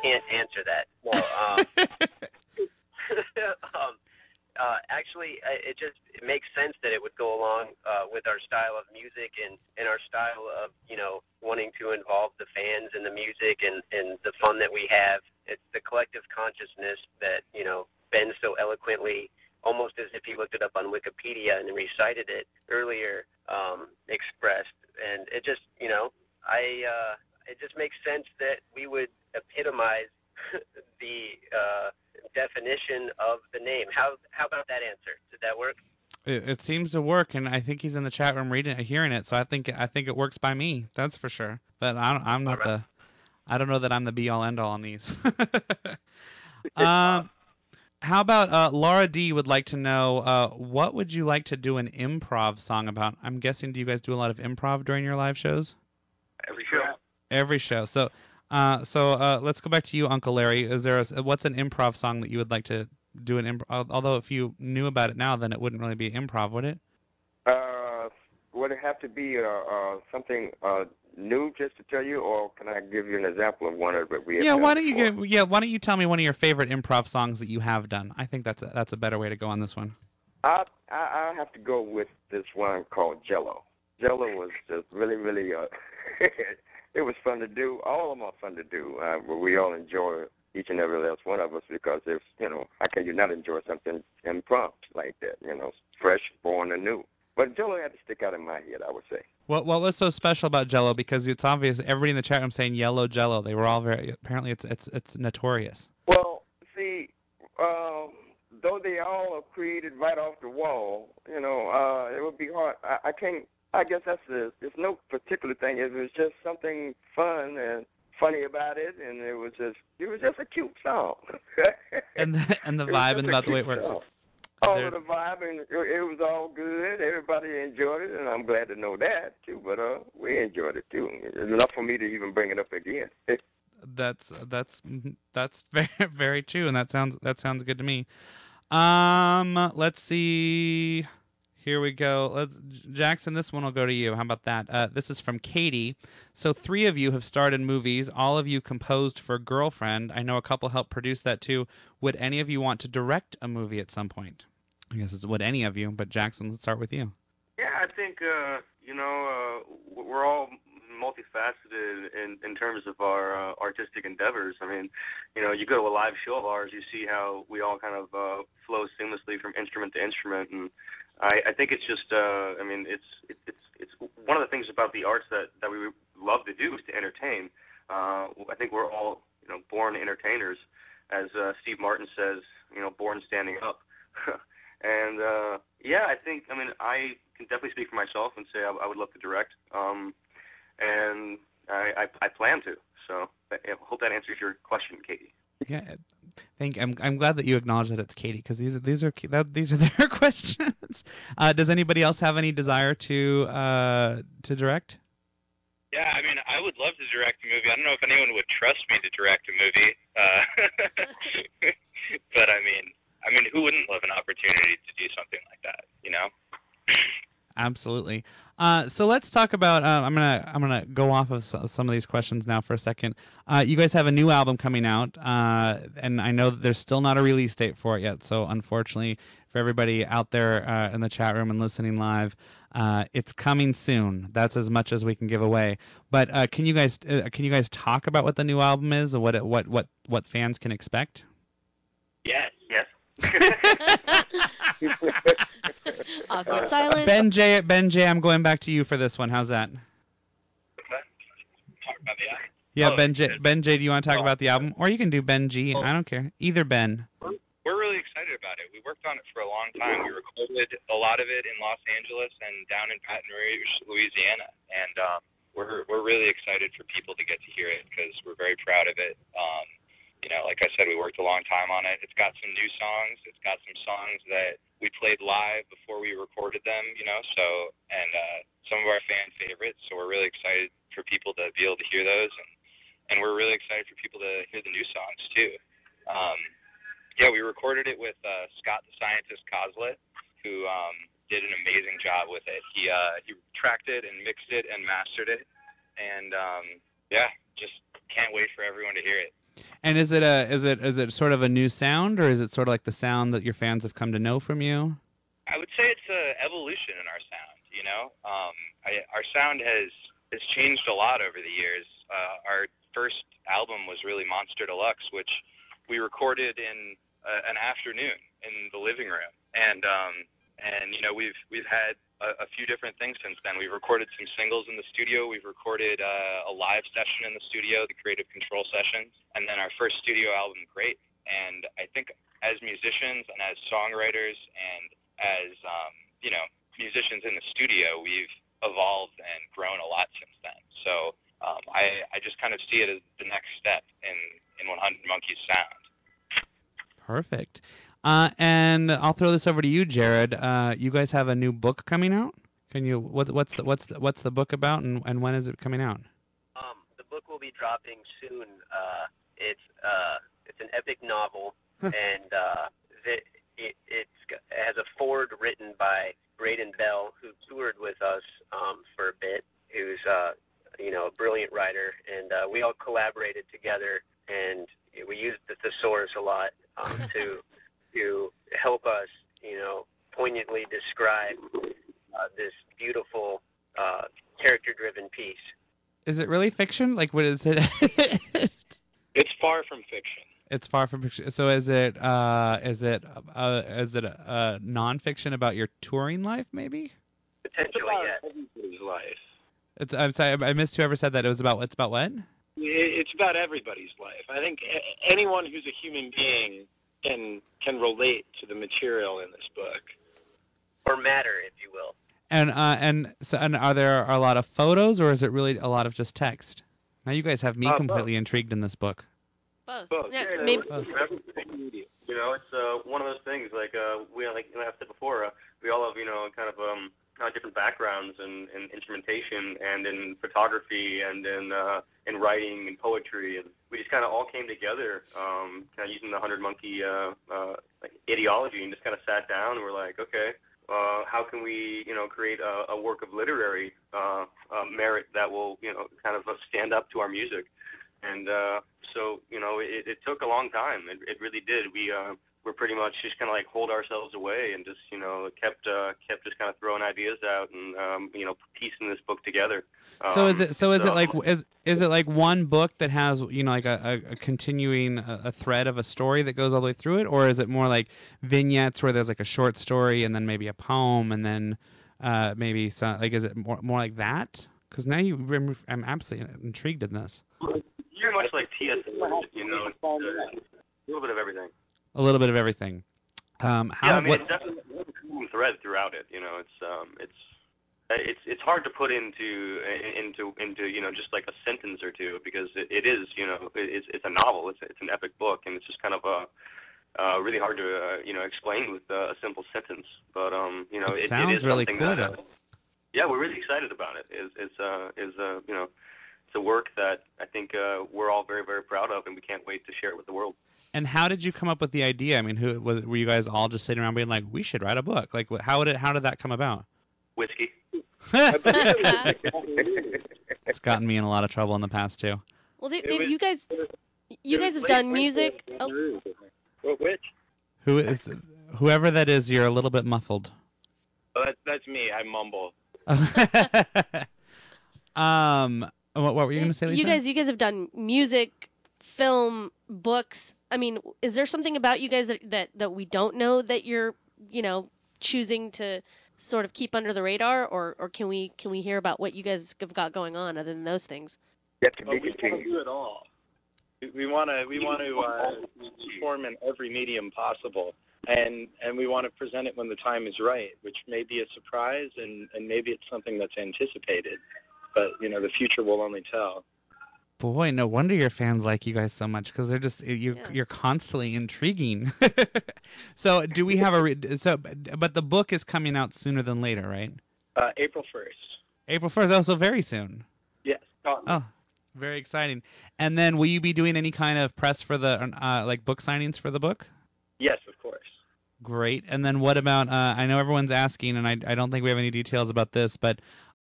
can't answer that. No. Actually, it makes sense that it would go along with our style of music and our style of, wanting to involve the fans in the music and the fun that we have. It's the collective consciousness that, Ben so eloquently, almost as if he looked it up on Wikipedia and recited it earlier, expressed. And it just, it just makes sense that we would epitomize the definition of the name. How about that answer? Did that work? It seems to work, and I think he's in the chat room hearing it. So I think it works by me. That's for sure. But I'm not right. I don't know that I'm the be all end all on these. How about Laura D would like to know what would you like to do an improv song about? I'm guessing, do you guys do a lot of improv during your live shows? Every show. Every show. So let's go back to you, Uncle Larry. What's an improv song that you would like to do an improv? Although if you knew about it now, then it wouldn't really be improv, would it? Would it have to be something new, just to tell you, or can I give you an example of one that we have done why don't you tell me one of your favorite improv songs that you have done? I think that's a better way to go on this one. I have to go with this one called Jello. Jello was just really, really it was fun to do. All of them are fun to do. We all enjoy each and every last one of us because if how can you not enjoy something impromptu like that? Fresh, born anew. But Jello had to stick out in my head, I would say. What was so special about Jello? Because it's obvious everybody in the chat room saying yellow Jello. They were all apparently it's notorious. Well, see, though they all are created right off the wall, it would be hard. I guess there's no particular thing. It was just something fun and funny about it, and it was just a cute song. and the vibe and about the way it works. All of the vibe, and it was all good. Everybody enjoyed it, and I'm glad to know that too. But we enjoyed it too. It's enough for me to even bring it up again. That's very, very true, and that sounds good to me. Let's see. Here we go. Jackson, this one will go to you. How about that? This is from Katie. So 3 of you have starred in movies. All of you composed for Girlfriend. I know a couple helped produce that too. Would any of you want to direct a movie at some point? I guess it's would any of you, but Jackson, let's start with you. Yeah, I think, we're all multifaceted in terms of our artistic endeavors. I mean, you go to a live show of ours, you see how we all kind of flow seamlessly from instrument to instrument, and I think it's just, it's one of the things about the arts that we love to do is to entertain. I think we're all, born entertainers, as Steve Martin says, born standing up. And I think, I can definitely speak for myself and say I would love to direct, and I plan to. So I hope that answers your question, Katie. Yeah, I'm glad that you acknowledge that it's Katie, because these are their questions. Does anybody else have any desire to direct? Yeah, I would love to direct a movie. I don't know if anyone would trust me to direct a movie, but who wouldn't love an opportunity to do something like that? Absolutely. So let's talk about. I'm gonna go off of some of these questions now for a second. You guys have a new album coming out, and I know that there's still not a release date for it yet. So unfortunately, for everybody out there in the chat room and listening live, it's coming soon. That's as much as we can give away. But can you guys talk about what the new album is and what fans can expect? Yes. Awkward silence. Ben J, I'm going back to you for this one. How's that? Talk about the album? Yeah, Ben J, do you want to talk about the album? Or you can do Ben G. I don't care. Either Ben. We're really excited about it. We worked on it for a long time. We recorded a lot of it in Los Angeles and down in Baton Rouge, Louisiana. And we're really excited for people to get to hear it because we're very proud of it. Like I said, we worked a long time on it. It's got some new songs. It's got some songs that we played live before we recorded them, and some of our fan favorites. So we're really excited for people to be able to hear those, and we're really excited for people to hear the new songs too. We recorded it with Scott the Scientist Coslet, who did an amazing job with it. He tracked it and mixed it and mastered it, and just can't wait for everyone to hear it. And is it sort of a new sound, or is it sort of like the sound that your fans have come to know from you? I would say it's an evolution in our sound. Our sound has changed a lot over the years. Our first album was really Monster Deluxe, which we recorded in an afternoon in the living room, and we've had a few different things since then. We've recorded some singles in the studio. We've recorded a live session in the studio, the Creative Control Sessions, and then our first studio album, Great. And I think as musicians and as songwriters and as musicians in the studio, we've evolved and grown a lot since then. So I just kind of see it as the next step in 100 Monkeys sound. Perfect. And I'll throw this over to you, Jared. You guys have a new book coming out. Can you what's the book about, and when is it coming out? The book will be dropping soon. It's an epic novel, and it has a foreword written by Braden Bell, who toured with us for a bit, who's a brilliant writer, and we all collaborated together, and we used the thesaurus a lot to help us, poignantly describe this beautiful character-driven piece. Is it really fiction? Like, what is it? It's far from fiction. It's far from fiction. So is it nonfiction about your touring life, maybe? Potentially, yes. Everybody's life. I'm sorry, I missed whoever said that. It's about what? It's about everybody's life. I think anyone who's a human being can relate to the material in this book. Or matter, if you will. And are there a lot of photos, or is it really a lot of just text? Now you guys have me completely intrigued in this book. Both. Yeah, Yeah, maybe. It's one of those things. Like I've said before, we all have kind of different backgrounds in instrumentation and in photography and in writing and poetry, and we just kind of all came together, kind of using the 100 Monkey ideology, and just kind of sat down and we're like, okay, how can we create a work of literary merit that will kind of stand up to our music. And so it took a long time. It really did. We're pretty much just kind of like hold ourselves away and just kept just kind of throwing ideas out and piecing this book together. Is it like one book that has like a continuing a thread of a story that goes all the way through it, or is it more like vignettes where there's like a short story and then maybe a poem and then maybe some, like, is it more like that? Because now I'm absolutely intrigued in this. Very much like T.S. Eliot, a little bit of everything. A little bit of everything. It's definitely a common thread throughout it. It's hard to put into just like a sentence or two, because it is it's a novel. It's an epic book, and it's just kind of really hard to explain with a simple sentence. But it it sounds is really something cool, that though. yeah, we're really excited about it. It's a work that I think we're all very, very proud of, and we can't wait to share it with the world. And how did you come up with the idea? I mean, were you guys all just sitting around being like, we should write a book? Like, how did that come about? Whiskey. It's gotten me in a lot of trouble in the past too. Well, Dave, you guys have done music. Oh. Which? Whoever that is, you're a little bit muffled. Oh, that's me. I mumble. What were you going to say, Lisa? You guys have done music, film, books. I mean, is there something about you guys that we don't know that you're, choosing to sort of keep under the radar, or can we hear about what you guys have got going on other than those things? We want to do it all. We want to perform in every medium possible, and we want to present it when the time is right, which may be a surprise, and maybe it's something that's anticipated. But the future will only tell. Boy, no wonder your fans like you guys so much, because they're just you're constantly intriguing. So do we have but the book is coming out sooner than later, right? April 1st. April 1st. Oh, so very soon. Yes. Oh, very exciting. And then will you be doing any kind of press for the like book signings for the book? Yes, of course. Great. And then what about, I know everyone's asking, and I don't think we have any details about this, but